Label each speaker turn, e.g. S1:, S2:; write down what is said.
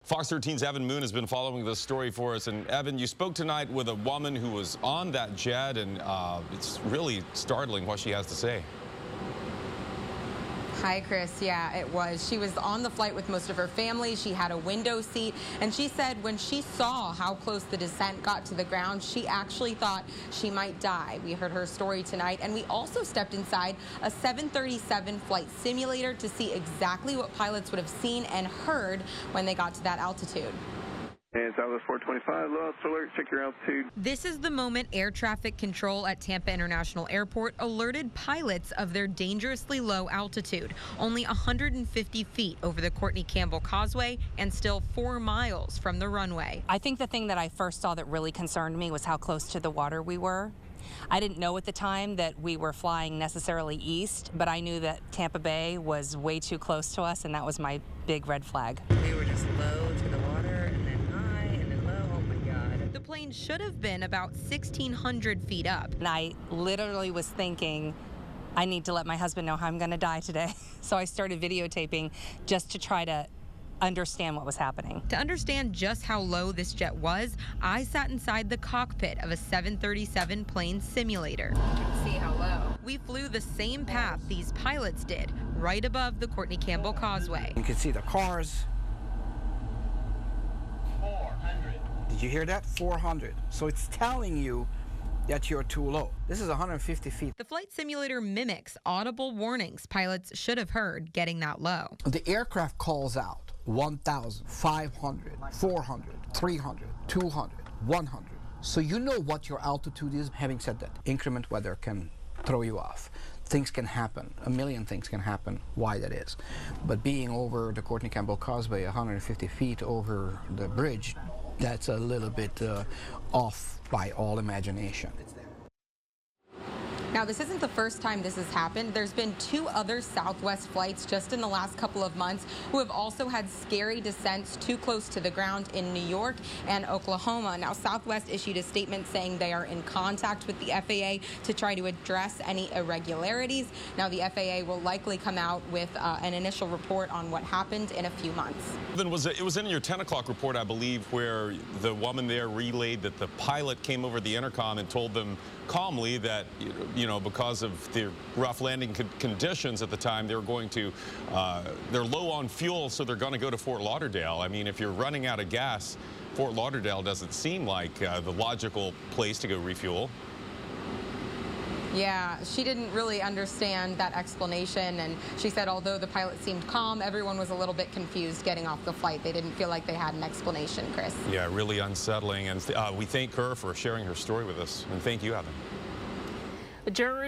S1: Fox 13's Evan Moon has been following this story for us. And Evan, you spoke tonight with a woman who was on that jet, and it's really startling what she has to say.
S2: Hi, Chris. Yeah, it was. She was on the flight with most of her family. She had a window seat, and she said when she saw how close the descent got to the ground, she actually thought she might die. We heard her story tonight, and we also stepped inside a 737 flight simulator to see exactly what pilots would have seen and heard when they got to that altitude.
S3: And Southwest 425, low alert, check your altitude.
S2: This is the moment air traffic control at Tampa International Airport alerted pilots of their dangerously low altitude, only 150 feet over the Courtney Campbell Causeway and still 4 miles from the runway.
S4: I think the thing that I first saw that really concerned me was how close to the water we were. I didn't know at the time that we were flying necessarily east, but I knew that Tampa Bay was way too close to us, and that was my big red flag.
S5: We were just low to the water and then high and then low. Oh my God.
S2: The plane should have been about 1,600 feet up.
S4: And I literally was thinking, I need to let my husband know how I'm going to die today. So I started videotaping just to try to understand what was happening.
S2: To understand just how low this jet was, I sat inside the cockpit of a 737 plane simulator. You can see how low. We flew the same path these pilots did, right above the Courtney Campbell Causeway.
S6: You can see the cars.
S3: 400.
S6: Did you hear that? 400. So it's telling you that you're too low. This is 150 feet.
S2: The flight simulator mimics audible warnings pilots should have heard getting that low.
S6: The aircraft calls out 1,000, 500, 400, 300, 200, 100. So you know what your altitude is. Having said that, inclement weather can throw you off. Things can happen. A million things can happen, why that is. But being over the Courtney Campbell Causeway, 150 feet over the bridge, that's a little bit off by all imagination.
S2: Now, this isn't the first time this has happened. There's been 2 other Southwest flights just in the last couple of months who have also had scary descents too close to the ground in New York and Oklahoma. Now, Southwest issued a statement saying they are in contact with the FAA to try to address any irregularities. Now, the FAA will likely come out with an initial report on what happened in a few months.
S1: It was in your 10 o'clock report, I believe, where the woman there relayed that the pilot came over the intercom and told them calmly that, because of the rough landing conditions at the time, they're low on fuel, so they're going to go to Fort Lauderdale. I mean, if you're running out of gas, Fort Lauderdale doesn't seem like the logical place to go refuel.
S2: Yeah, she didn't really understand that explanation, and she said although the pilot seemed calm, everyone was a little bit confused getting off the flight. They didn't feel like they had an explanation, Chris.
S1: Yeah, really unsettling, and we thank her for sharing her story with us, and thank you, Evan.
S5: The jurors